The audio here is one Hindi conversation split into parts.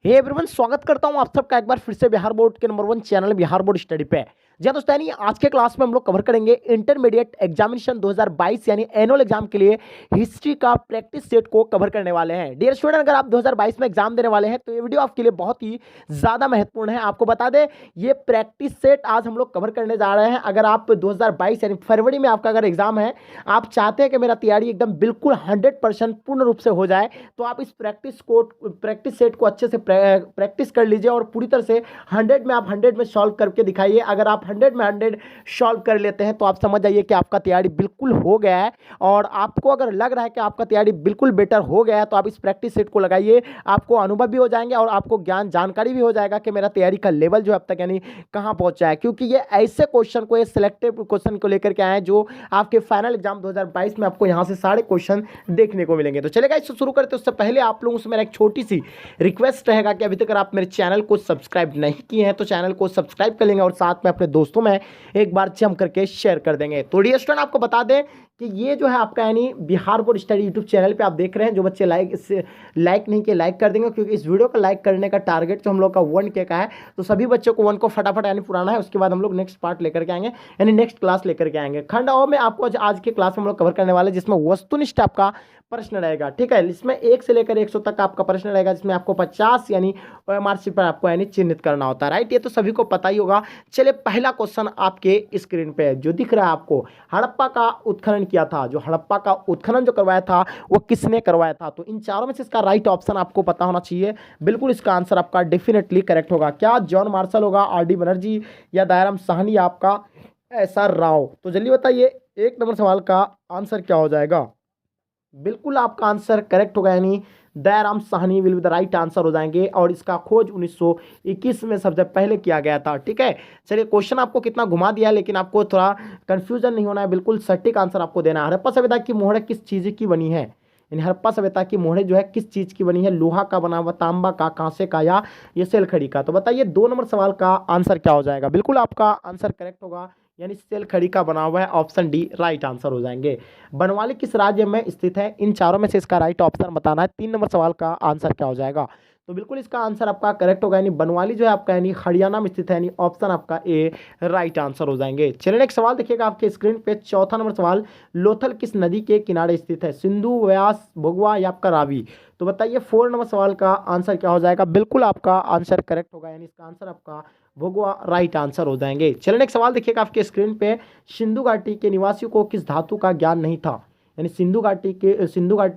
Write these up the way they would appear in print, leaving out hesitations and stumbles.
हे एवरीवन, स्वागत करता हूं आप सबका एक बार फिर से बिहार बोर्ड के number 1 channel Bihar board study पे। जी दोस्तों, यानी आज के क्लास में हम लोग कवर करेंगे इंटरमीडिएट एग्जामिनेशन 2022 यानी एनुअल एग्जाम के लिए हिस्ट्री का प्रैक्टिस सेट को कवर करने वाले हैं। डियर स्टूडेंट, अगर आप 2022 में एग्जाम देने वाले हैं तो ये वीडियो आपके लिए बहुत ही ज़्यादा महत्वपूर्ण है। आपको बता दें, ये प्रैक्टिस सेट आज हम लोग कवर करने जा रहे हैं। अगर आप 2022 यानी फरवरी में आपका अगर एग्जाम है, आप चाहते हैं कि मेरा तैयारी एकदम बिल्कुल 100% पूर्ण रूप से हो जाए, तो आप इस प्रैक्टिस सेट को अच्छे से प्रैक्टिस कर लीजिए और पूरी तरह से 100 में आप 100 में सॉल्व करके दिखाइए। अगर आप 100 में 100 सॉल्व कर लेते हैं तो आप समझ जाइए कि आपका तैयारी बिल्कुल हो गया है। और आपको अगर लग रहा है कि आपका तैयारी बिल्कुल बेटर हो गया है तो आप इस प्रैक्टिस सेट को लगाइए। आपको अनुभव भी हो जाएंगे और आपको ज्ञान जानकारी भी हो जाएगा कि मेरा तैयारी का लेवल जो अब तक यानी कहाँ पहुंचा है। क्योंकि ये ऐसे क्वेश्चन को, ये सिलेक्टिव क्वेश्चन को लेकर के आए हैं जो आपके फाइनल एग्जाम 2022 में आपको यहाँ से सारे क्वेश्चन देखने को मिलेंगे। तो चलेगा, इससे शुरू करते उससे पहले आप लोगों से मेरा एक छोटी सी रिक्वेस्ट रहेगा कि अभी तक अगर आप मेरे चैनल को सब्सक्राइब नहीं किए हैं तो चैनल को सब्सक्राइब कर लेंगे और साथ में अपने दोस्तों में एक बार जम करके शेयर कर देंगे। तो डियर स्टूडेंट, आपको बता दें कि ये जो है आपका यानी Bihar board study YouTube channel पे आप देख रहे हैं। जो बच्चे लाइक नहीं किए, लाइक कर देंगे, क्योंकि इस वीडियो को लाइक करने का टारगेट जो हम लोग का 1K का है। तो सभी बच्चों को 1 को फटाफट यानी पुराना है। उसके बाद हम लोग नेक्स्ट पार्ट लेकर के आएंगे, यानी नेक्स्ट क्लास लेकर के आएंगे। खंड अ में आपको आज के क्लास में हम लोग कवर करने वाले, जिसमें वस्तुनिष्ठ आपका प्रश्न रहेगा। ठीक है, इसमें 1 से लेकर 100 तक आपका प्रश्न रहेगा, जिसमें आपको 50 यानी मार्कशीट पर आपको यानी चिन्हित करना होता है। राइट, ये तो सभी को पता ही होगा। चलिए, पहला क्वेश्चन आपके स्क्रीन पे जो दिख रहा है आपको, हड़प्पा का उत्खनन किया था। जो हड़प्पा का उत्खनन जो करवाया था वो किसने करवाया था? तो इन चारों में से इसका राइट ऑप्शन आपको पता होना चाहिए। बिल्कुल इसका आंसर आपका डेफिनेटली करेक्ट होगा। क्या जॉन मार्शल होगा, RD बनर्जी, या दयाराम साहनी, आपका SR राव? तो जल्दी बताइए, 1 नंबर सवाल का आंसर क्या हो जाएगा? बिल्कुल आपका आंसर करेक्ट होगा, यानी Dayaram Sahni will be the right answer हो जाएंगे। और इसका खोज 1921 में सबसे पहले किया गया था। ठीक है, चलिए, क्वेश्चन आपको कितना घुमा दिया है, लेकिन आपको थोड़ा कंफ्यूजन नहीं होना है। बिल्कुल सटीक आंसर आपको देना है। हड़प्पा सभ्यता की मोहरें किस चीज़ की बनी है? यानी हड़प्पा सभ्यता की मोहरें जो है किस चीज़ की बनी है? लोहा का बना हुआ, तांबा का, कांसे का, या ये सेलखड़ी का? तो बताइए 2 नंबर सवाल का आंसर क्या हो जाएगा? बिल्कुल आपका आंसर करेक्ट होगा, यानी सेलखड़ी का बना हुआ है। ऑप्शन डी राइट आंसर हो जाएंगे। बनवाली किस राज्य में स्थित है? इन चारों में से इसका राइट ऑप्शन बताना है। 3 नंबर सवाल का आंसर क्या हो जाएगा? तो बिल्कुल इसका आंसर आपका करेक्ट होगा, यानी बनवाली जो है आपका यानी हरियाणा में स्थित है, यानी ऑप्शन आपका ए राइट आंसर हो जाएंगे। चलिए, नेक्स्ट सवाल देखिएगा आपके स्क्रीन पे, चौथा नंबर सवाल, लोथल किस नदी के किनारे स्थित है? सिंधु, व्यास, भोगवा, या आपका रावी? तो बताइए 4 नंबर सवाल का आंसर क्या हो जाएगा? बिल्कुल आपका आंसर करेक्ट होगा, यानी इसका आंसर आपका भोगवा राइट आंसर हो जाएंगे। चलिए, नेक्स्ट सवाल देखिएगा आपके स्क्रीन पे, सिंधु घाटी के निवासियों को किस धातु का ज्ञान नहीं था? यानी सिंधु घाटी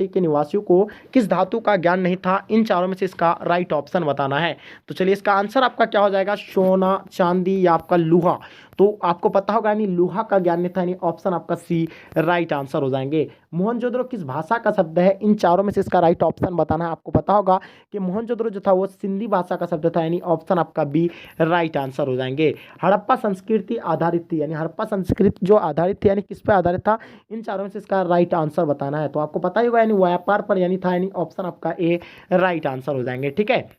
के निवासियों को किस धातु का ज्ञान नहीं था? इन चारों में से इसका राइट ऑप्शन बताना है। तो चलिए, इसका आंसर आपका क्या हो जाएगा? सोना, चांदी, या आपका लोहा? तो आपको पता होगा, यानी लोहा का ज्ञान नहीं था, यानी ऑप्शन आपका सी राइट आंसर हो जाएंगे। मोहनजोदड़ो किस भाषा का शब्द है? इन चारों में से इसका राइट ऑप्शन बताना है। आपको पता होगा कि मोहनजोदड़ो जो था वो सिंधी भाषा का शब्द था, यानी ऑप्शन आपका बी राइट आंसर हो जाएंगे। हड़प्पा संस्कृति आधारित थी, यानी हड़प्पा संस्कृति जो आधारित थी, यानी किस पर आधारित था? इन चारों में से इसका राइट आंसर बताना है। तो आपको पता ही होगा, यानी व्यापार पर यानी था, यानी ऑप्शन आपका ए राइट आंसर हो जाएंगे। ठीक है,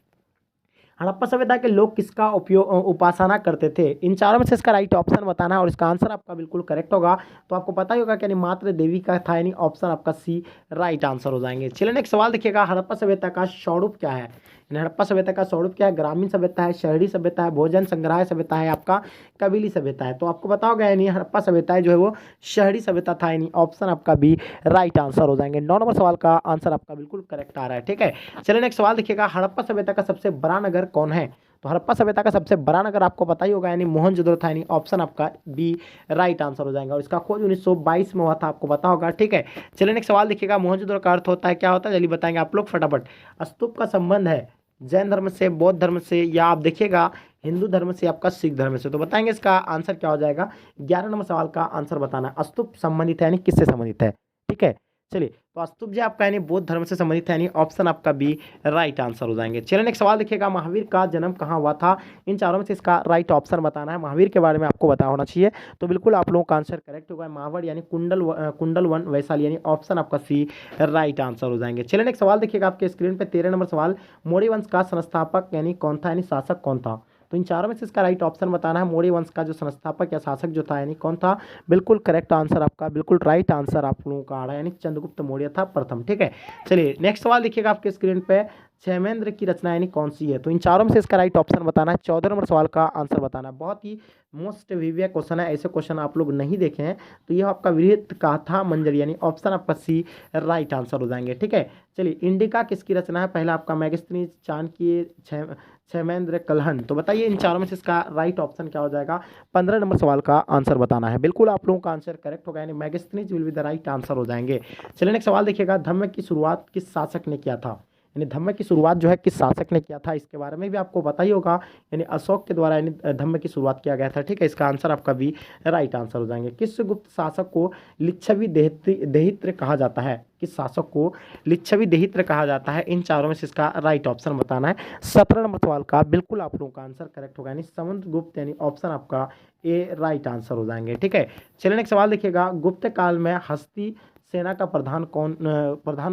हड़प्पा सभ्यता के लोग किसका उपासना करते थे? इन चारों में से इसका राइट ऑप्शन बताना है और इसका आंसर आपका बिल्कुल करेक्ट होगा। तो आपको पता ही होगा कि यानी मात्र देवी का था, यानी ऑप्शन आपका सी राइट आंसर हो जाएंगे। चलिए, नेक्स्ट सवाल देखिएगा, हड़प्पा सभ्यता का स्वरूप क्या है? यानी हड़प्पा सभ्यता का स्वरूप क्या है? ग्रामीण सभ्यता है, शहरी सभ्यता है, भोजन संग्रह सभ्यता है, आपका कबीली सभ्यता है? तो आपको पता होगा, यानी हड़प्पा सभ्यता जो है वो शहरी सभ्यता था, यानी ऑप्शन आपका बी राइट आंसर हो जाएंगे। 9 नंबर सवाल का आंसर आपका बिल्कुल करेक्ट आ रहा है। ठीक है, चलिए, नेक्स्ट सवाल देखिएगा, हड़प्पा सभ्यता का सबसे बड़ा नगर कौन है? तो हड़प्पा सभ्यता का सबसे बड़ा नगर आपको पता ही होगा, यानी मोहनजोदड़ो था, यानी ऑप्शन आपका बी राइट आंसर हो जाएगा। और इसका खोज 1922 में हुआ था, आपको पता होगा। ठीक है, चलिए, नेक्स्ट सवाल देखिएगा, मोहनजोदड़ो का अर्थ होता है, क्या होता है? जल्दी बताएंगे आप लोग फटाफट। स्तूप का संबंध है जैन धर्म से, बौद्ध धर्म से, या आप देखिएगा हिंदू धर्म से, आपका सिख धर्म से? तो बताएंगे इसका आंसर क्या हो जाएगा? 11 नंबर सवाल का आंसर बताना है। स्तूप संबंधित है, यानी किससे संबंधित है? ठीक है, चलिए, तो स्तूप जो आपका यानी बौद्ध धर्म से संबंधित है, यानी ऑप्शन आपका बी राइट आंसर हो जाएंगे। चलिए, नेक्स्ट सवाल देखिएगा, महावीर का जन्म कहाँ हुआ था? इन चारों में से इसका राइट ऑप्शन बताना है। महावीर के बारे में आपको पता होना चाहिए। तो बिल्कुल आप लोगों का आंसर करेक्ट होगा, मावड़ यानी कुंडल वन वैशाली, यानी ऑप्शन आपका सी राइट आंसर हो जाएंगे। चलिए, नेक्स्ट सवाल देखिएगा आपके स्क्रीन पर, 13 नंबर सवाल, मौर्य वंश का संस्थापक यानी कौन था? यानी शासक कौन था? तो इन चारों में से इसका राइट ऑप्शन बताना है। मौर्य वंश का जो संस्थापक या शासक जो था, यानी कौन था? बिल्कुल करेक्ट आंसर आपका, बिल्कुल राइट आंसर आप लोगों का आ रहा है, यानी चंद्रगुप्त मौर्य था प्रथम। ठीक है, चलिए, नेक्स्ट सवाल देखिएगा आपके स्क्रीन पे, क्षेमेंद्र की रचना यानी कौन सी है? तो इन चारों में से इसका राइट ऑप्शन बताना है। 14 नंबर सवाल का आंसर बताना है। बहुत ही मोस्ट वीवीआई क्वेश्चन है, ऐसे क्वेश्चन आप लोग नहीं देखे हैं तो यह आपका वृहत गाथा मंजरी यानी ऑप्शन आपका सी राइट आंसर हो जाएंगे। ठीक है, चलिए इंडिका किसकी रचना है? पहला आपका मैगस्थनीज, चाणक्य, क्षेमेंद्र, कल्हण। तो बताइए इन चारों में से इसका राइट ऑप्शन क्या हो जाएगा? 15 नंबर सवाल का आंसर बताना है। बिल्कुल आप लोगों का आंसर करेक्ट होगा, यानी Megasthenes will be the right answer हो जाएंगे। चलिए नेक्स्ट सवाल देखिएगा, धम्म की शुरुआत किस शासक ने किया था? यानी धम्म की शुरुआत जो है किस शासक ने किया था, इसके बारे में भी आपको पता ही होगा। यानी अशोक के द्वारा यानी धम्म की शुरुआत किया गया था। ठीक है, इसका आंसर आपका भी राइट आंसर हो जाएंगे। किस गुप्त शासक को लिच्छवी देहित्र कहा जाता है? किस शासक को लिच्छवी देहित्र कहा जाता है? इन चारों में से इसका राइट ऑप्शन बताना है। 17 नंबर सवाल का बिल्कुल आप लोगों का आंसर करेक्ट होगा, यानी समुद्रगुप्त यानी ऑप्शन आपका ए राइट आंसर हो जाएंगे। ठीक है, चलिए नेक्स्ट सवाल देखिएगा, गुप्त काल में हस्ती सेना का प्रधान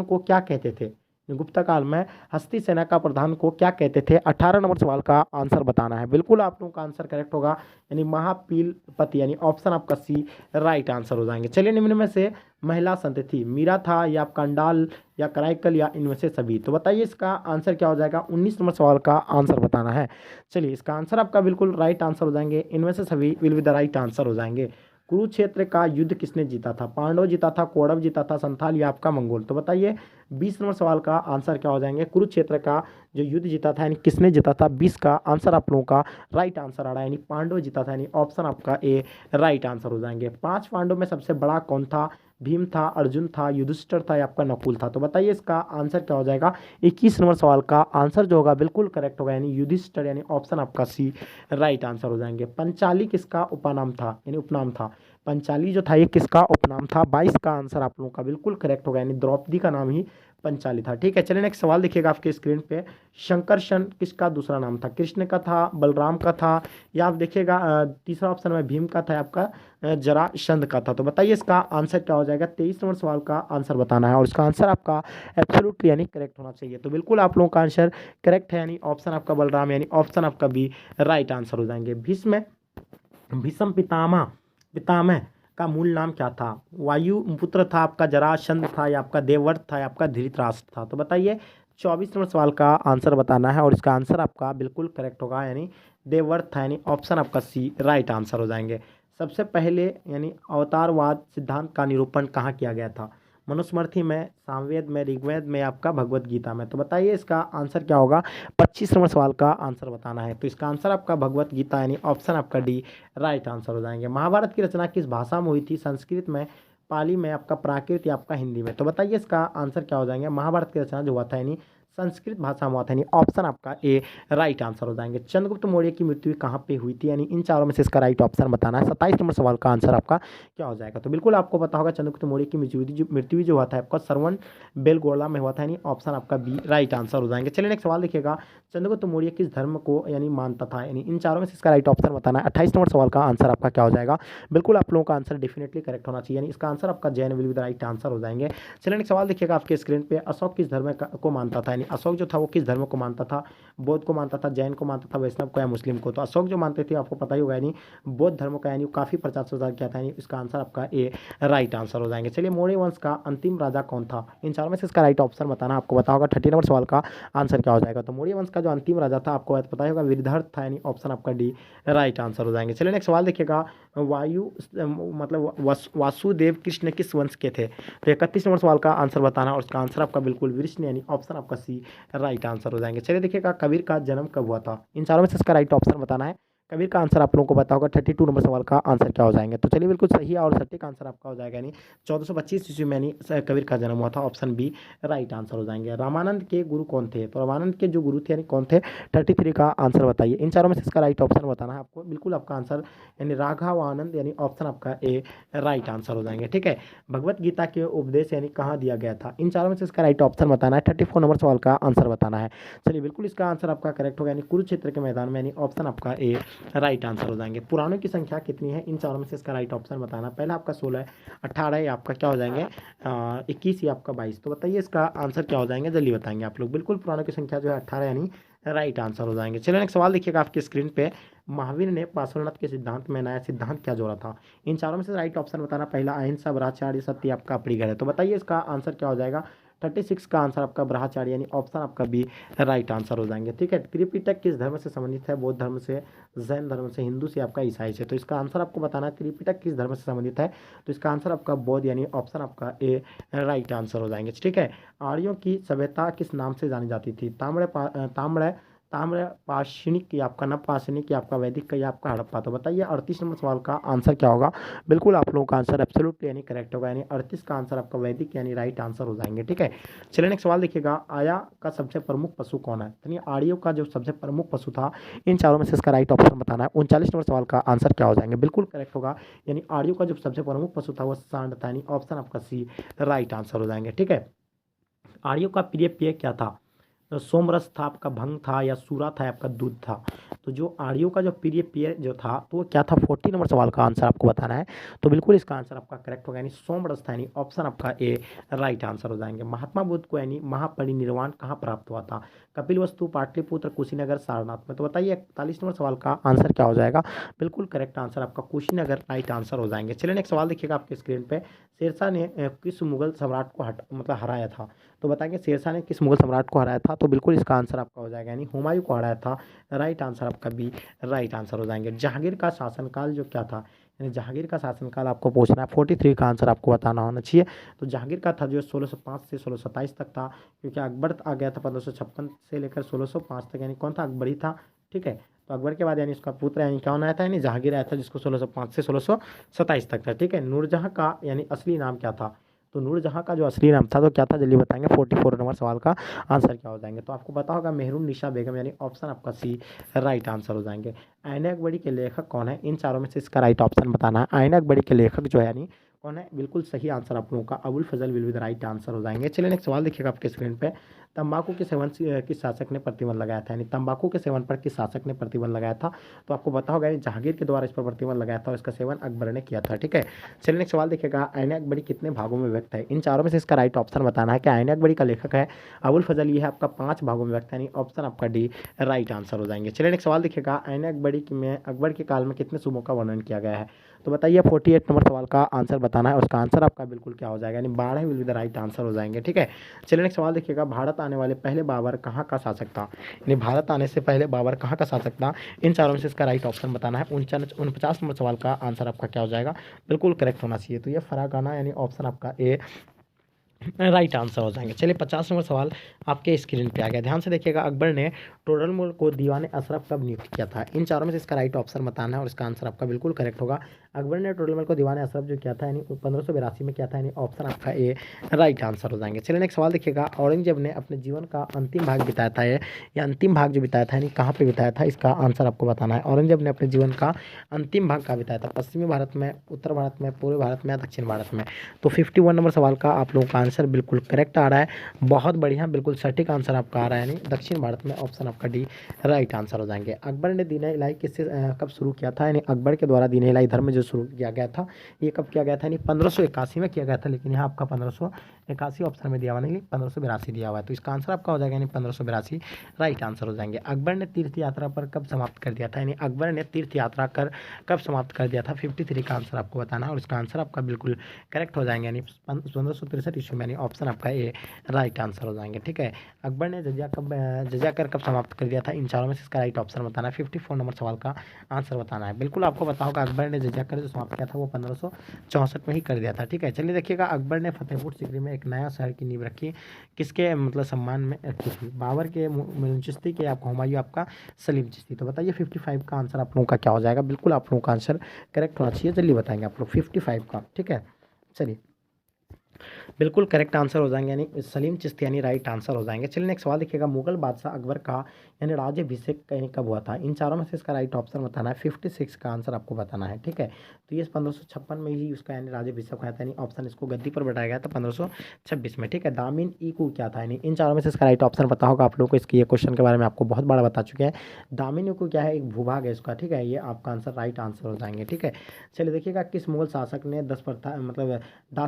को क्या कहते थे? गुप्ता काल में हस्ती सेना का प्रधान को क्या कहते थे? 18 नंबर सवाल का आंसर बताना है। बिल्कुल आप लोगों का आंसर करेक्ट होगा, यानी महापीलपति यानी ऑप्शन आपका सी राइट आंसर हो जाएंगे। चलिए निम्न में से महिला संत थी, मीरा था या कंडाल या कराइकल या इनमें से सभी? तो बताइए इसका आंसर क्या हो जाएगा? 19 नंबर सवाल का आंसर बताना है। चलिए इसका आंसर आपका बिल्कुल राइट आंसर हो जाएंगे, इनमें से सभी will be the right answer हो जाएंगे। कुरुक्षेत्र का युद्ध किसने जीता था? पांडव जीता था, कौरव जीता था, संथाल या आपका मंगोल? तो बताइए 20 नंबर सवाल का आंसर क्या हो जाएंगे? कुरुक्षेत्र का जो युद्ध जीता था यानी किसने जीता था? 20 का आंसर आप लोगों का राइट आंसर आ रहा है, यानी पांडव जीता था, यानी ऑप्शन आपका ए राइट आंसर हो जाएंगे। 5 पांडव में सबसे बड़ा कौन था? भीम था, अर्जुन था, युधिष्ठिर था या आपका नकुल था? तो बताइए इसका आंसर क्या हो जाएगा? 21 नंबर सवाल का आंसर जो होगा बिल्कुल करेक्ट होगा, यानी युधिष्ठिर, यानी ऑप्शन आपका सी राइट आंसर हो जाएंगे। पंचाली किसका उपनाम था, यानी उपनाम था? पंचाली जो था ये किसका उपनाम था? 22 का आंसर आप लोगों का बिल्कुल करेक्ट होगा, यानी द्रौपदी का नाम ही पंचाली था। ठीक है, चलिए नेक्स्ट सवाल देखिएगा आपके स्क्रीन पे, शंकरशन किसका दूसरा नाम था? कृष्ण का था, बलराम का था, या आप देखिएगा तीसरा ऑप्शन में भीम का था, आपका जरासंध का था? तो बताइए इसका आंसर क्या हो जाएगा? 23 नंबर सवाल का आंसर बताना है और इसका आंसर आपका एब्सोल्युटली यानी करेक्ट होना चाहिए। तो बिल्कुल आप लोगों का आंसर करेक्ट है, यानी ऑप्शन आपका बलराम, यानी ऑप्शन आपका भी राइट आंसर हो जाएंगे। भीष्म पितामह पितामह का मूल नाम क्या था? वायुपुत्र था, आपका जरासंध था, या आपका देवव्रत था, या आपका धृतराष्ट्र था? तो बताइए 24 नंबर सवाल का आंसर बताना है और इसका आंसर आपका बिल्कुल करेक्ट होगा, यानी देवव्रत था, यानी ऑप्शन आपका सी राइट आंसर हो जाएंगे। सबसे पहले यानी अवतारवाद सिद्धांत का निरूपण कहाँ किया गया था? मनुस्मृति में, सामवेद में, ऋग्वेद में, आपका भगवत गीता में? तो बताइए इसका आंसर क्या होगा? 25 नंबर सवाल का आंसर बताना है। तो इसका आंसर आपका भगवत गीता, यानी ऑप्शन आपका डी राइट आंसर हो जाएंगे। महाभारत की रचना किस भाषा में हुई थी? संस्कृत में, पाली में, आपका प्राकृत या आपका हिंदी में? तो बताइए इसका आंसर क्या हो जाएंगे? महाभारत की रचना जो हुआ था यानी संस्कृत भाषा में हुआ था, यानी ऑप्शन आपका ए राइट आंसर हो जाएंगे। चंद्रगुप्त मौर्य की मृत्यु कहाँ पे हुई थी? यानी इन चारों में से इसका राइट ऑप्शन बताना है। 27 नंबर सवाल का आंसर आपका क्या हो जाएगा? तो बिल्कुल आपको पता होगा चंद्रगुप्त मौर्य की मृत्यु जो हुआ था आपका श्रवण बेलगोला में हुआ था, यानी ऑप्शन आपका बी राइट आंसर हो जाएंगे। चलिए नेक्स्ट सवाल देखिएगा, चंद्रगुप्त मौर्य किस धर्म को यानी मानता था? यानी इन चारों में से इसका राइट ऑप्शन बताना है। 28 नंबर सवाल का आंसर आपका क्या हो जाएगा? बिल्कुल आप लोगों का आंसर डेफिनेटली करेक्ट होना चाहिए, यानी इसका आंसर आपका Jain will be the right answer हो जाएंगे। चलिए नेक्स्ट सवाल देखिएगा आपके स्क्रीन पे, अशोक किस धर्म को मानता था? यानी अशोक जो था वो किस धर्म को मानता था? बौद्ध को मानता था, जैन को मानता था, वैष्णव को या मुस्लिम को? तो अशोक जो मानते थे आपको पता ही होगा, यानी बौद्ध धर्म का, यानी काफी प्रचार प्रसार किया था, यानी इसका आंसर आपका ए राइट आंसर हो जाएंगे। चलिए मौर्य वंश का अंतिम राजा कौन था? इन चारों में से इसका राइट ऑप्शन बताना आपको पता होगा। 30 नंबर सवाल का आंसर क्या हो जाएगा? तो मौर्य वंश का जो अंतिम राजा था आपको पता ही होगा, विदर्थ था, यानी ऑप्शन आपका डी राइट आंसर हो जाएंगे। चलिए नेक्स्ट सवाल देखिएगा, वासुदेव कृष्ण किस वंश के थे? तो 31 नंबर सवाल का आंसर बताना और उसका आंसर आपका बिल्कुल वृष्ण, यानी ऑप्शन आपका सी राइट आंसर हो जाएंगे। चलिए देखिएगा, कबीर का जन्म कब हुआ था? इन चारों में से इसका राइट ऑप्शन बताना है। कबीर का आंसर आप लोगों को पता होगा। 32 नंबर सवाल का आंसर क्या हो जाएंगे? तो चलिए बिल्कुल सही और सटीक आंसर आपका हो जाएगा, यानी 1425 ईस्वी में कबीर का जन्म हुआ था, ऑप्शन बी राइट आंसर हो जाएंगे। रामानंद के गुरु कौन थे? तो रामानंद के जो गुरु थे यानी कौन थे? 33 का आंसर बताइए। इन चारों में से इसका राइट ऑप्शन बताना है आपको। बिल्कुल आपका आंसर यानी राघव आनंद, यानी ऑप्शन आपका ए राइट आंसर हो जाएंगे। ठीक है, भगवत गीता के उपदेश यानी कहाँ दिया गया था? इन चारों में से इसका राइट ऑप्शन बताना है। 34 नंबर सवाल का आंसर बताना है। चलिए बिल्कुल इसका आंसर आपका करेक्ट होगा, यानी कुरुक्षेत्र के मैदान में, यानी ऑप्शन आपका ए राइट आंसर हो जाएंगे। पुराणों की संख्या कितनी है? इन चारों में से इसका राइट ऑप्शन बताना। पहला आपका 16, 18 या आपका क्या हो जाएंगे 21 या आपका 22? तो बताइए इसका आंसर क्या हो जाएंगे? जल्दी बताएंगे आप लोग। बिल्कुल पुराणों की संख्या जो है 18, यानी राइट आंसर हो जाएंगे। चलिए नेक्स्ट सवाल देखिएगा आपकी स्क्रीन पे, महावीर ने पार्श्वनाथ के सिद्धांत में नया सिद्धांत क्या जोड़ा था? इन चारों में से राइट ऑप्शन बताना। पहला अहिंसा, ब्रह्मचर्य, सत्य, आपका अपरिग्रह है। तो बताइए इसका आंसर क्या हो जाएगा? 36 का आंसर आपका ब्रह्मचारी यानी ऑप्शन आपका बी राइट आंसर हो जाएंगे। ठीक है, त्रिपिटक किस धर्म से संबंधित है? बौद्ध धर्म से, जैन धर्म से, हिंदू से, आपका ईसाई से। तो इसका आंसर आपको बताना है त्रिपिटक किस धर्म से संबंधित है, तो इसका आंसर आपका बौद्ध यानी ऑप्शन आपका ए राइट आंसर हो जाएंगे। ठीक है, आर्यों की सभ्यता किस नाम से जानी जाती थी? ताम्र ताम्रपाषाणिक या आपका नवपाषाणिक या आपका वैदिक या आपका हड़प्पा। तो बताइए 38 नंबर सवाल का आंसर क्या होगा? बिल्कुल आप लोगों का आंसर एब्सोल्युटली यानी करेक्ट होगा, यानी 38 का आंसर आपका वैदिक यानी राइट आंसर हो जाएंगे। ठीक है, चलिए नेक्स्ट सवाल देखिएगा, आया का सबसे प्रमुख पशु कौन है? यानी आर्यों का जो सबसे प्रमुख पशु था, इन चारों में से इसका राइट ऑप्शन बताना है। 39 नंबर सवाल का आंसर क्या हो जाएंगे? बिल्कुल करेक्ट होगा, यानी आर्यों का जो सबसे प्रमुख पशु था वो सांड था, यानी ऑप्शन आपका सी राइट आंसर हो जाएंगे। ठीक है, आर्यों का प्रिय पेय क्या था? तो सोमरस था, आपका भंग था, या सूरा था, आपका दूध था। तो जो आर्यों का जो प्रिय पेय जो था तो वो क्या था? 40 नंबर सवाल का आंसर आपको बताना है। तो बिल्कुल इसका आंसर आपका करेक्ट होगा, यानी सोमरस था, यानी ऑप्शन आपका ए राइट आंसर हो जाएंगे। महात्मा बुद्ध को यानी महापरिनिर्वाण कहाँ प्राप्त हुआ था? कपिलवस्तु, पाटलिपुत्र, कुशीनगर, सारनाथ में। तो बताइए 41 नंबर सवाल का आंसर क्या हो जाएगा? बिल्कुल करेक्ट आंसर आपका कुशीनगर राइट आंसर हो जाएंगे। चलिए नेक्स्ट सवाल देखिएगा आपके स्क्रीन पे, शेरशाह ने किस मुगल सम्राट को हराया था? तो बताएंगे शेरशाह ने किस मुगल सम्राट को हराया था? तो बिल्कुल इसका आंसर आपका हो जाएगा, यानी हुमायूं को हराया था, राइट आंसर आपका बी राइट आंसर हो जाएंगे। जहांगीर का शासनकाल जो क्या था? यानी जहांगीर का शासनकाल आपको पूछना है, 43 का आंसर आपको बताना होना चाहिए। तो जहांगीर का था जो 1605 से 1627 तक था, क्योंकि अकबर आ गया था 1556 से लेकर 1605 तक, यानी कौन था? अकबर ही था। ठीक है, तो अकबर के बाद यानी उसका पुत्र यानी कौन आया था? यानी जहांगीर आया था, जिसको 1605 से 1627 तक था। ठीक है, नूरजहां का यानी असली नाम क्या था? तो नूरजहां का जो असली नाम था तो क्या था? जल्दी बताएंगे। 44 नंबर सवाल का आंसर क्या हो जाएंगे? तो आपको पता होगा मेहरुन्निसा बेगम, यानी ऑप्शन आपका सी राइट आंसर हो जाएंगे। आईने अकबरी के लेखक कौन है? इन चारों में से इसका राइट ऑप्शन बताना है। आईने अकबरी के लेखक जो है यानी कौन है? बिल्कुल सही आंसर आप लोगों का अबुल फजल विल विद राइट आंसर हो जाएंगे। चलिए नेक्स्ट सवाल देखिएगा आपके स्क्रीन पे, तंबाकू के सेवन किस शासक ने प्रतिबंध लगाया था? यानी तंबाकू के सेवन पर किस शासक ने प्रतिबंध लगाया था? तो आपको पता होगा यानी जहांगीर के द्वारा इस पर प्रतिबंध लगाया था और इसका सेवन अकबर ने किया था। ठीक है, चलिए नेक्स्ट सवाल देखिएगा, आईने अकबरी कितने भागों में व्यक्त है? इन चारों में से इसका राइट ऑप्शन बताना है कि आईने अकबरी का लेखक है अबुल फजल, ये है आपका 5 भागों में व्यक्त है, यानी ऑप्शन आपका डी राइट आंसर हो जाएंगे। चलिए नेक्स्ट सवाल देखिएगा, आईने अकबरी में अकबर के काल में कितने सूबों का वर्णन किया गया है? तो बताइए 48 नंबर सवाल का आंसर बताना है, और उसका आंसर आपका बिल्कुल क्या हो जाएगा? यानी 12 will be the right answer हो जाएंगे। ठीक है, चलिए नेक्स्ट सवाल देखिएगा, भारत आने वाले पहले बाबर कहाँ का शासक था? यानी भारत आने से पहले बाबर कहाँ का शासक था? इन चारों में से इसका राइट ऑप्शन बताना है। 49 नंबर सवाल का आंसर आपका क्या हो जाएगा? बिल्कुल करेक्ट होना चाहिए। तो ये फरागाना यानी ऑप्शन आपका ए राइट आंसर हो जाएंगे। चलिए 50 नंबर सवाल आपके स्क्रीन पे आ गया, ध्यान से देखिएगा, अकबर ने टोडरमल को दीवान अशरफ कब नियुक्त किया था? इन चारों में से इसका राइट ऑप्शन बताना है, और इसका आंसर आपका बिल्कुल करेक्ट होगा। अकबर ने टोडरमल को दीवान अशरफ जो किया था यानी 1582 में किया था, यानी ऑप्शन आपका ए राइट आंसर हो जाएंगे। चलिए नेक्स्ट सवाल देखिएगा, औरंगजेब ने अपने जीवन का अंतिम भाग बिताया था, या अंतिम भाग जो बिताया था यानी कहाँ पे बिताया था? इसका आंसर आपको बताना है। औरंगजेब ने अपने जीवन का अंतिम भाग कहाँ बिताया था? पश्चिमी भारत में, उत्तर भारत में, पूर्वी भारत में या दक्षिण भारत में? तो 51 नंबर सवाल का आप लोगों का आंसर बिल्कुल करेक्ट आ रहा है, बहुत बढ़िया, बिल्कुल सटीक आंसर आपका आ रहा है, यानी दक्षिण भारत में, ऑप्शन आपका डी राइट आंसर हो जाएंगे। अकबर ने दीन इलाही किससे कब शुरू किया था? यानी अकबर के द्वारा दीन इलाही धर्म जो शुरू किया गया था ये कब किया गया था? यानी 1581 में किया गया था, लेकिन यहाँ आपका 1581 ऑप्शन में दिया हुआ नहीं, 1582 दिया हुआ है। तो इसका आंसर आपका हो जाएगा यानी 1582 राइट आंसर हो जाएंगे। अकबर ने तीर्थ यात्रा पर कब समाप्त कर दिया था? यानी अकबर ने तीर्थ यात्रा कर कब समाप्त कर दिया था? 53 का आंसर आपको बताना है, और इसका आंसर आपका बिल्कुल करेक्ट हो जाएंगे, यानी 1563 ईस्वी में, यानी ऑप्शन आपका ए राइट आंसर हो जाएंगे। ठीक है, अकबर ने जजिया कर कब समाप्त कर दिया था? इन चारों में से इसका राइट ऑप्शन बताना है। 54 नंबर सवाल का आंसर बताना है। बिल्कुल आपको पता होगा अकबर ने जजिया कर जो समाप्त किया था वो 1564 में ही कर दिया था। ठीक है, चलिए देखिएगा, अकबर ने फतेहपुर सीकरी में एक नया शहर की नींव रखी, किसके मतलब सम्मान में रखी थी? बाबर के, मोइनुद्दीन चिश्ती के, आपका हुमायूं, आपका सलीम चिश्ती। तो बताइए 55 का आंसर आप लोगों का क्या हो जाएगा? बिल्कुल आप लोगों का आंसर करेक्ट होना चाहिए, जल्दी बताएंगे आप लोग 55 का। ठीक है, चलिए बिल्कुल करेक्ट आंसर हो जाएंगे, यानी सलीम चिश्ती यानी राइट आंसर हो जाएंगे। चलिए नेक्स्ट सवाल देखिएगा, मुगल बादशाह अकबर का यानी राज्याभिषेक कहीं कब हुआ था? इन चारों में से इसका राइट ऑप्शन बताना है। 56 का आंसर आपको बताना है। ठीक है, तो ये 1556 में ही उसका यानी राज्याभिषेक हुआ था, यानी ऑप्शन इसको गद्दी पर बैठाया गया था 1526 में। ठीक है, दामिन ईकू क्या था? यानी इन चारों में से इसका राइट ऑप्शन पता होगा आप लोगों को, इसकी ये क्वेश्चन के बारे में आपको बहुत बार बता चुके हैं। दामिन ईकू क्या है? एक भूभाग है इसका। ठीक है, ये आपका आंसर राइट आंसर हो जाएंगे। ठीक है, चलिए देखिएगा, किस मुगल शासक ने दास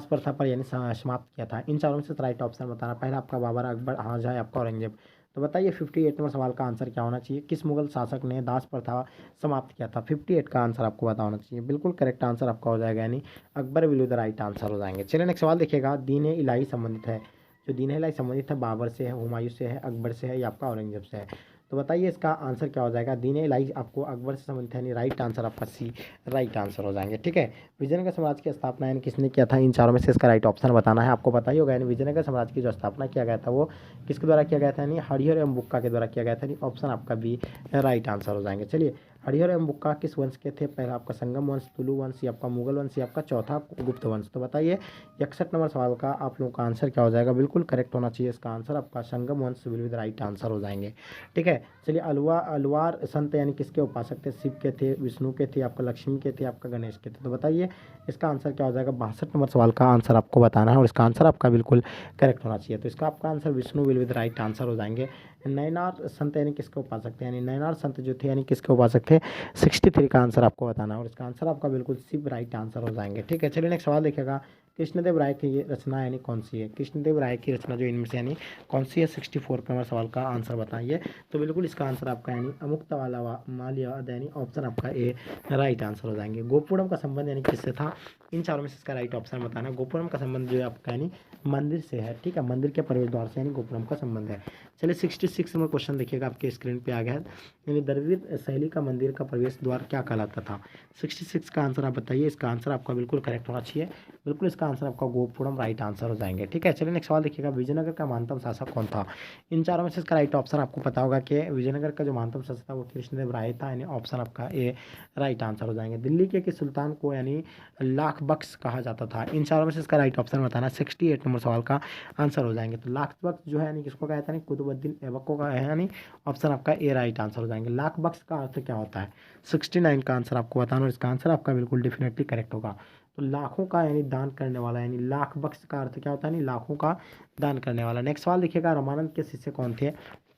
प्रथा पर यानी समाप्त किया था? इन चारों में से राइट ऑप्शन बताना। पहला आपका बाबर, अकबर, शाहजहां, आपका औरंगजेब। तो बताइए 58 नंबर सवाल का आंसर क्या होना चाहिए? किस मुगल शासक ने दास प्रथा समाप्त किया था? 58 का आंसर आपको पता होना चाहिए, बिल्कुल करेक्ट आंसर आपका हो जाएगा, यानी Akbar will be the right answer हो जाएंगे। चलिए नेक्स्ट सवाल देखिएगा, दीन इलाही संबंधित है, जो दीन इलाही संबंधित है बाबर से है, हुमायूं से है, अकबर से है या आपका औरंगजेब से है। तो बताइए इसका आंसर क्या हो जाएगा। दीन इलाही आपको अकबर से संबंधित है, यानी राइट आंसर आपका सी राइट आंसर हो जाएंगे। ठीक है, विजयनगर साम्राज्य की स्थापना यानी किसने किया था, इन चारों में से इसका राइट ऑप्शन बताना है। आपको पता ही होगा, यानी विजयनगर साम्राज्य की जो स्थापना किया गया था वो किसके द्वारा किया गया था, यानी हरिहर एवं बुक्का के द्वारा किया गया था। यानी ऑप्शन आपका बी राइट आंसर हो जाएंगे। चलिए, हरिहर एवं बुक्का किस वंश के थे, पहला आपका संगम वंश, तुलु वंश या आपका मुगल वंश या आपका चौथा गुप्त वंश। तो बताइए 61 नंबर सवाल का आप लोगों का आंसर क्या हो जाएगा, बिल्कुल करेक्ट होना चाहिए। इसका आंसर आपका संगम वंश will be the right answer हो जाएंगे। ठीक है, चलिए, अलवार संत यानी किसके उपासक थे, शिव के थे, विष्णु के थे, आपका लक्ष्मी के थे, आपका गणेश के थे। तो बताइए इसका आंसर क्या हो जाएगा। 62 नंबर सवाल का आंसर आपको बताना है और इसका आंसर आपका बिल्कुल करेक्ट होना चाहिए। तो इसका आपका answer Vishnu will be the right answer हो जाएंगे। नयनार संत यानी किसके उपासक थे, यानी नयनार संत जो थे यानी किसके उपासक थे, 63 का आंसर आपको बताना है और इसका आंसर आपका बिल्कुल शिव राइट आंसर हो जाएंगे। ठीक है, चलिए नेक्स्ट सवाल देखिएगा। कृष्णदेव राय की ये रचना यानी कौन सी है, कृष्णदेव राय की रचना जो इनमें से यानी कौन सी है, 64 नंबर सवाल का आंसर बताइए। तो बिल्कुल इसका आंसर आपका यानी अमुक्तमाला माल्य यानी ऑप्शन आपका ए राइट आंसर हो जाएंगे। गोपुरम का संबंध यानी किससे था, इन चारों में से इसका राइट ऑप्शन बताना। गोपुरम का संबंध जो है आपका यानी मंदिर से है। ठीक है, मंदिर के प्रवेश द्वार से यानी गोपुरम का संबंध है। चलिए 66 नंबर क्वेश्चन देखिएगा, आपके स्क्रीन पे आ गया है। यानी द्रविड़ शैली का मंदिर का प्रवेश द्वार क्या कहलाता था। 66 का आंसर आप बताइए। इसका आंसर आपका बिल्कुल करेक्ट होना चाहिए। बिल्कुल इसका आंसर आपका गोपुरम राइट आंसर हो जाएंगे। ठीक है, चलिए नेक्स्ट सवाल देखिएगा। विजयनगर का महानतम शासक कौन था, इन चारों में से इसका राइट ऑप्शन आपको पता होगा कि विजयनगर का जो महानतम शासक था वो कृष्णदेव राय था, यानी ऑप्शन आपका ए राइट आंसर हो जाएंगे। दिल्ली के सुल्तान को यानी लाख बख्श कहा जाता था, इन चारों में से इसका राइट ऑप्शन बताना। 68 नंबर सवाल का आंसर हो जाएंगे। तो लाख बख्श जो है यानी किसको कहता है, कुतुबुद्दीन ऐबक को का है, यानी ऑप्शन आपका ए राइट आंसर हो जाएंगे। लाख बख्श का अर्थ क्या होता है, 69 का आंसर आपको बताना और इसका आंसर आपका बिल्कुल डेफिनेटली करेक्ट होगा। तो लाखों का यानी दान करने वाला, यानी लाख बख्श का अर्थ क्या होता है, यानी लाखों का दान करने वाला। नेक्स्ट सवाल देखिएगा। रामानंद के शिष्य कौन थे,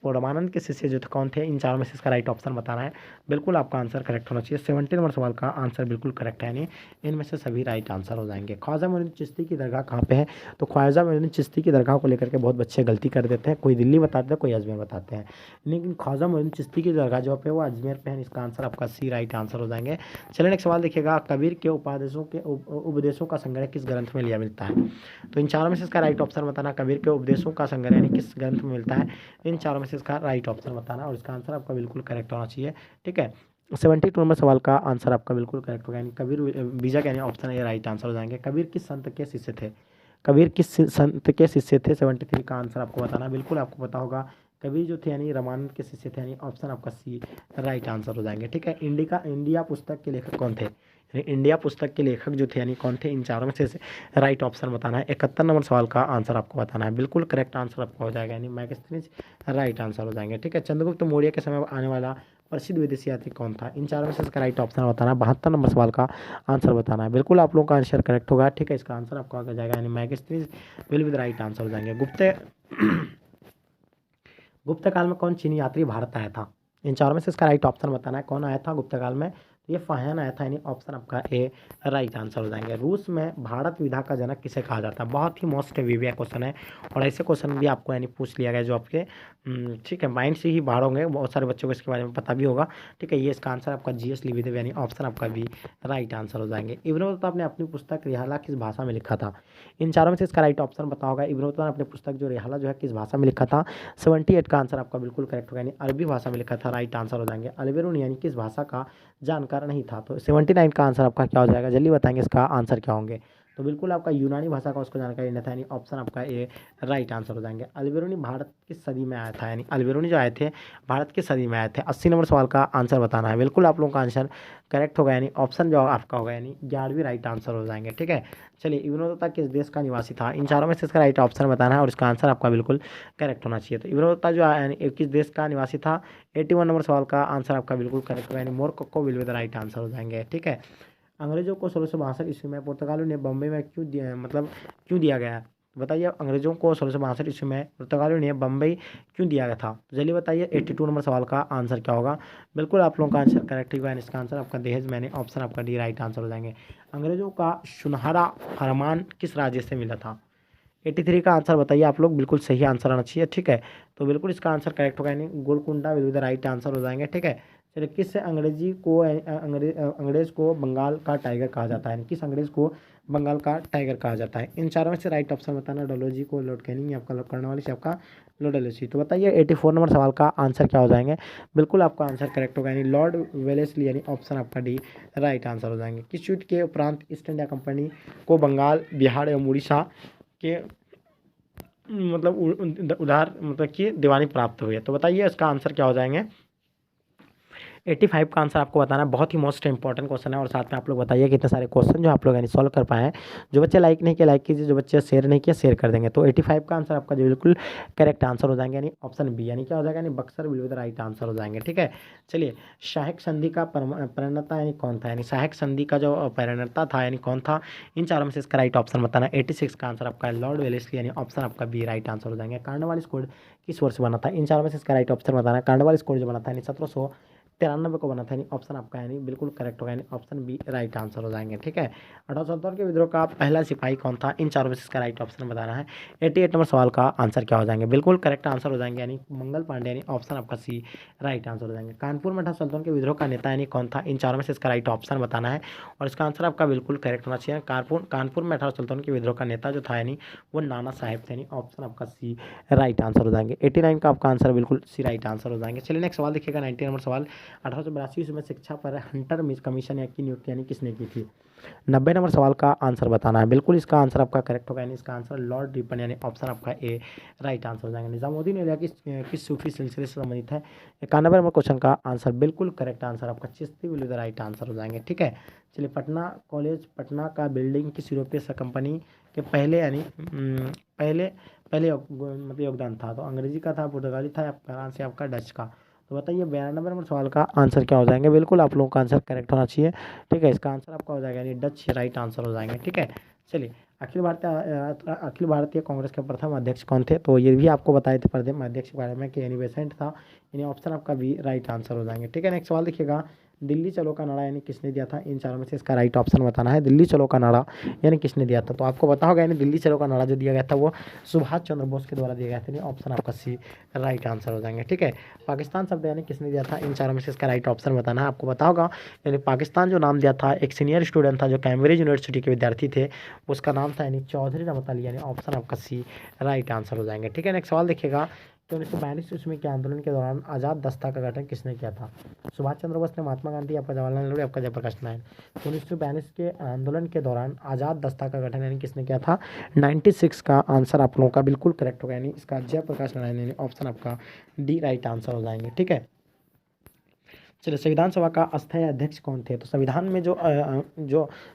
और रामानंद के शिष्य जो थे कौन थे, इन चारों में से इसका राइट ऑप्शन बताना है। बिल्कुल आपका आंसर करेक्ट होना चाहिए। 70 नंबर सवाल का आंसर बिल्कुल करेक्ट है, यानी इनमें से सभी राइट आंसर हो जाएंगे। ख्वाजा मोइनुद्दीन चिश्ती की दरगाह कहाँ पे है, तो ख्वाजा मोइनुद्दीन चिश्ती की दरगाह को लेकर के बहुत बच्चे गलती कर देते हैं, कोई दिल्ली बताते हैं, कोई अजमेर बताते हैं, लेकिन ख्वाजा मोइनुद्दीन चिश्ती की दरगाह जो है वो अजमेर पे है। इसका आंसर आपका सी राइट आंसर हो जाएंगे। चलिए नेक्स्ट सवाल देखिएगा। कबीर के उपदेशों का संग्रह किस ग्रंथ में लिया मिलता है, तो इन चारों में से इसका राइट ऑप्शन बताना। कबीर के उपदेशों का संग्रह यानी किस ग्रंथ में मिलता है, इन चारों में से इसका राइट ऑप्शन बताना और इसका आंसर आपका बिल्कुल करेक्ट होना चाहिए। ठीक है, 72 नंबर सवाल का आंसर आपका बिल्कुल करेक्ट होगा, यानी कबीर बीजक यानी ऑप्शन ए राइट आंसर हो जाएंगे। कबीर किस संत के शिष्य थे, कबीर किस संत के शिष्य थे, 73 का आंसर आपको बताना। बिल्कुल आपको पता होगा, कबीर जो थे यानी रामानंद के शिष्य थे, यानी ऑप्शन आपका सी राइट आंसर हो जाएंगे। ठीक है, इंडिया पुस्तक के लेखक कौन थे, यानी इंडिया पुस्तक के लेखक जो थे यानी कौन थे, इन चारों में से राइट ऑप्शन बताना है। 71 नंबर सवाल का आंसर आपको बताना है। बिल्कुल करेक्ट आंसर आपका हो जाएगा, यानी मैगस्थनीज राइट आंसर हो जाएंगे। ठीक है, चंद्रगुप्त मौर्य के समय आने वाला प्रसिद्ध विदेशी यात्री कौन था, इन चारों में से इसका राइट ऑप्शन बताना। 72 नंबर सवाल का आंसर बताना है। बिल्कुल आप लोगों का आंसर करेक्ट होगा। ठीक है, इसका आंसर आपका आ जाएगा, यानी Megasthenes will be the right answer हो जाएंगे। गुप्त काल में कौन चीनी यात्री भारत आया था, इन चारों में से इसका राइट ऑप्शन बताना है। कौन आया था गुप्त काल में, ये फाहियान आया था, यानी ऑप्शन आपका ए राइट आंसर हो जाएंगे। रूस में भारत विधा का जनक किसे कहा जाता है, बहुत ही मोस्ट वीविया क्वेश्चन है और ऐसे क्वेश्चन भी आपको यानी पूछ लिया गया जो आपके ठीक है माइंड से ही बाहर होंगे, बहुत सारे बच्चों को इसके बारे में पता भी होगा। ठीक है, ये इसका आंसर आपका जीएस लिविदेव यानी ऑप्शन आपका भी राइट आंसर हो जाएंगे। इब्न बतूता ने अपनी पुस्तक रिहाला किस भाषा में लिखा था, इन चारों में से इसका राइट ऑप्शन बता होगा। इब्न बतूता ने अपनी पुस्तक जो रिहाला जो है किस भाषा में लिखा था, 78 का आंसर आपका बिल्कुल करेक्ट होगा, यानी अरबी भाषा में लिखा था, राइट आंसर हो जाएंगे। अलबेरून यानी किस भाषा का जानकार नहीं था, तो 79 का आंसर आपका क्या हो जाएगा, जल्दी बताएंगे इसका आंसर क्या होंगे। तो बिल्कुल आपका यूनानी भाषा का उसको जानकारी नहीं था, यानी ऑप्शन आपका ए राइट आंसर हो जाएंगे। अलबेरूनी भारत किस सदी में आया था, यानी अलबेरूनी जो आए थे भारत किस सदी में आए थे। 80 नंबर सवाल का आंसर बताना है। बिल्कुल आप लोगों का आंसर करेक्ट होगा, यानी ऑप्शन जो आपका होगा यानी 11वीं राइट आंसर हो जाएंगे। ठीक है, चलिए इब्न बतूता किस देश का निवासी था, इन चारों में से इसका राइट ऑप्शन बताना है और इसका आंसर आपका बिल्कुल करेक्ट होना चाहिए। तो इब्न बतूता जो यानी किस देश का निवासी था, 81 नंबर सवाल का आंसर आपका बिल्कुल करेक्ट होगा, यानी Morocco will be the right answer हो जाएंगे। ठीक है, अंग्रेजों को 1662 ईस्वी में पुर्तगालियों ने बम्बई में क्यों दिया, मतलब क्यों दिया गया, बताइए। अंग्रेजों को 1662 ईस्वी में पुर्तगालियों ने बम्बई क्यों दिया गया था, जल्दी बताइए। 82 नंबर सवाल का आंसर क्या होगा। बिल्कुल आप लोगों का आंसर करेक्ट हुआ, इसका आंसर आपका दहेज मैंने ऑप्शन आपका डी राइट आंसर हो जाएंगे। अंग्रेजों का सुनहरा फरमान किस राज्य से मिला था, 83 का आंसर बताइए आप लोग, बिल्कुल सही आंसर आना चाहिए। ठीक है, तो बिल्कुल इसका आंसर करेक्ट होगा, यानी Golconda will be the right answer हो जाएंगे। ठीक है, चलिए, किस अंग्रेज को बंगाल का टाइगर कहा जाता है, किस अंग्रेज को बंगाल का टाइगर कहा जाता है। इन चारों में से राइट ऑप्शन बताना। डलहौजी को, लॉर्ड कैनिंग, आपका कर्नवालिस, आपका लॉर्ड वेलेस्ली। तो बताइए 84 नंबर सवाल का आंसर क्या हो जाएंगे। बिल्कुल आपका आंसर करेक्ट होगा, यानी लॉर्ड वेलेस्ली, यानी ऑप्शन आपका डी राइट आंसर हो जाएंगे। किस युद्ध के उपरांत ईस्ट इंडिया कंपनी को बंगाल, बिहार एवं उड़ीसा के उधार कि दीवानी प्राप्त हुई है। तो बताइए इसका आंसर क्या हो जाएंगे। 85 का आंसर आपको बताना है। बहुत ही मोस्ट इंपॉर्टेंट क्वेश्चन है, और साथ में आप लोग बताइए कितने सारे क्वेश्चन जो आप लोग यानी सॉल्व कर पाए हैं। जो बच्चे लाइक नहीं किए लाइक कीजिए, जो बच्चे शेयर नहीं किए शेयर कर देंगे। तो 85 का आंसर आपका जो बिल्कुल करेक्ट आंसर हो जाएंगे, यानी ऑप्शन बी, यानी क्या हो जाएगा, यानी Buxar will be the right answer हो जाएंगे। ठीक है, चलिए, सहायक संधि का प्रणेता यानी कौन था, यानी सहायक संधि का जो प्रणेता था यानी कौन था। इन चारों में से इसका राइट ऑप्शन बताना। 86 का आंसर आपका लॉर्ड वेलेस्ली, यानी ऑप्शन आपका बी राइट आंसर हो जाएंगे। कार्नवालिस कोड किस वर्ष बना था। इन चारों में से इसका राइट ऑप्शन बताना। कार्नवालिस कोड जो बना था यानी 1793 को बना था, यानी ऑप्शन आपका यानी बिल्कुल करेक्ट होगा, यानी ऑप्शन बी राइट आंसर हो जाएंगे। ठीक है, 1877 के विद्रोह का पहला सिपाही कौन था। इन चारों में से इसका राइट ऑप्शन बताना है। 88 नंबर सवाल का आंसर क्या हो जाएंगे। बिल्कुल करेक्ट आंसर हो जाएंगे, यानी मंगल पांडे, यानी ऑप्शन आपका सी राइट आंसर हो जाएंगे। कानपुर में 1877 के विद्रोह का नेता यानी कौन था। इन चारों में से इसका राइट ऑप्शन बताना है, और इसका आंसर आपका बिल्कुल करेक्ट होना चाहिए। कानपुर में 1877 के विद्रोह का नेता जो था यानी वो नाना साहेब थे, यानी ऑप्शन आपका सी राइट आंसर हो जाएंगे। 89 का आपका आंसर बिल्कुल सी राइट आंसर हो जाएंगे। चलिए नेक्स्ट सवाल देखिएगा, 90 नंबर सवाल। 1882 में शिक्षा पर हंटर कमीशन की नियुक्ति यानी किसने की थी। 90 नंबर सवाल का आंसर बताना है। बिल्कुल इसका आंसर आपका करेक्ट होगा, यानी इसका आंसर लॉर्ड रिपन, यानी ऑप्शन आपका ए राइट आंसर हो जाएगा। निजामुद्दीन औलिया किस सूफी सिलसिले से संबंधित है। 91 नंबर क्वेश्चन का आंसर बिल्कुल करेक्ट आंसर आपका Chishti will be the right answer हो जाएंगे। ठीक है, चलिए, पटना कॉलेज पटना का बिल्डिंग किस यूरोपीय कंपनी के पहले यानी पहले योगदान था। तो अंग्रेजी का था, पुर्तगाली था, फ्रांस या आपका डच का। तो बताइए 92 नंबर सवाल का आंसर क्या हो जाएंगे। बिल्कुल आप लोगों का आंसर करेक्ट होना चाहिए। ठीक है, इसका आंसर आपका हो जाएगा, यानी डच राइट आंसर हो जाएंगे। ठीक है, चलिए, अखिल भारतीय कांग्रेस के प्रथम अध्यक्ष कौन थे। तो ये भी आपको बताए थे प्रथम अध्यक्ष के बारे में कि यानी बेसेंट था, यानी ऑप्शन आपका बी राइट आंसर हो जाएंगे। ठीक है, नेक्स्ट सवाल देखिएगा, दिल्ली चलो का नारा यानी किसने दिया था। इन चारों में से इसका राइट ऑप्शन बताना है। दिल्ली चलो का नारा यानी किसने दिया था। तो आपको पता होगा, यानी दिल्ली चलो का नारा जो दिया गया था वो सुभाष चंद्र बोस के द्वारा दिया गया था, यानी ऑप्शन आपका सी राइट आंसर हो जाएंगे। ठीक है, पाकिस्तान शब्द यानी किसने दिया था। इन चारों में से इसका राइट ऑप्शन बताना है। आपको पता होगा, यानी पाकिस्तान जो नाम दिया था एक सीनियर स्टूडेंट था जो कैम्ब्रिज यूनिवर्सिटी के विद्यार्थी थे, उसका नाम था यानी चौधरी रहमत अली, यानी ऑप्शन आपका सी राइट आंसर हो जाएंगे। ठीक है, नेक्स्ट सवाल देखिएगा, तो 1942 ईस्वी के आंदोलन के दौरान आज़ाद दस्ता का गठन किसने किया था। सुभाष चंद्र बोस ने, महात्मा गांधी, आपका जवाहरलाल नेहरू, आपका जयप्रकाश नारायण। तो 1942 के आंदोलन के दौरान आज़ाद दस्ता का गठन यानी किसने किया था। 96 का आंसर आप लोगों का बिल्कुल करेक्ट होगा, यानी इसका जयप्रकाश नारायण, यानी ऑप्शन आपका डी राइट आंसर हो जाएंगे। ठीक है, चलिए, संविधान सभा का अस्थायी अध्यक्ष कौन थे। तो संविधान में जो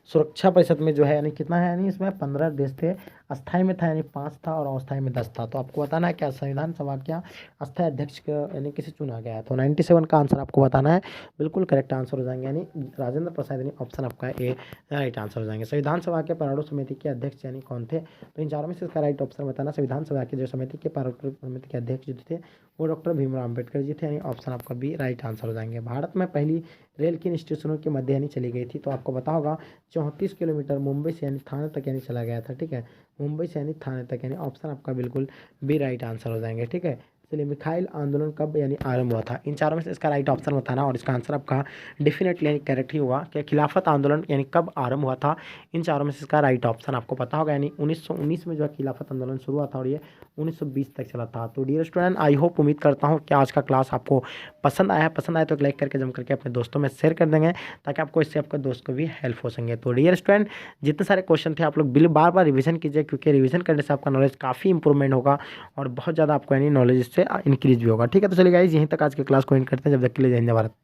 सुरक्षा परिषद में जो है यानी कितना है, यानी इसमें 15 देश थे। अस्थायी में था यानी 5 था, और अस्थायी में 10 था। तो आपको बताना है क्या संविधान सभा क्या अस्थायी अध्यक्ष यानी किसे चुना गया है। तो 97 का आंसर आपको बताना है। बिल्कुल करेक्ट आंसर हो जाएंगे, यानी राजेंद्र प्रसाद, यानी ऑप्शन आपका ए राइट आंसर हो जाएंगे। संविधान सभा के प्रारूप समिति के अध्यक्ष यानी कौन थे। तो इन चारों में से इसका राइट ऑप्शन बताना। संविधान सभा के जो समिति के प्रारूप समिति के अध्यक्ष जो थे वो डॉक्टर भीमराव अम्बेडकर जी थे, यानी ऑप्शन आपका बी राइट आंसर हो जाएंगे। भारत में पहली रेल किन स्टेशनों के मध्य यानी चली गई थी। तो आपको पता होगा 34 किलोमीटर मुंबई से यानी थाने तक यानी चला गया था। ठीक है, मुंबई से यानी थाने तक, यानी ऑप्शन आपका बिल्कुल बी राइट आंसर हो जाएंगे। ठीक है, चलिए, मिखाइल आंदोलन कब यानी आरंभ हुआ था। इन चारों में से इसका राइट ऑप्शन बताना, और इसका आंसर आपका डेफिनेटली यानी करेक्ट ही होगा कि खिलाफत आंदोलन यानी कब आरंभ हुआ था। इन चारों में से इसका राइट ऑप्शन आपको पता होगा, यानी 1919 में जो है खिलाफत आंदोलन शुरू हुआ था, और ये 1920 तक चला था। तो डियर स्टूडेंट, आई होप, उम्मीद करता हूँ कि आज का क्लास आपको पसंद आया। पसंद आए तो लाइक करके जम करके अपने दोस्तों में शेयर कर देंगे, ताकि आपको इससे आपके दोस्त को भी हेल्प हो सके। तो डियर स्टूडेंट, जितने सारे क्वेश्चन थे आप लोग बार बार रिवीजन कीजिए, क्योंकि रिवीजन करने से आपका नॉलेज काफ़ी इंप्रूवमेंट होगा, और बहुत ज़्यादा आपको यानी नॉलेज इससे इंक्रीज भी होगा। ठीक है, तो चलिए गाइस, यहीं तक आज की क्लास को एंड करते हैं। जब तक के लिए जय हिंद, जय भारत।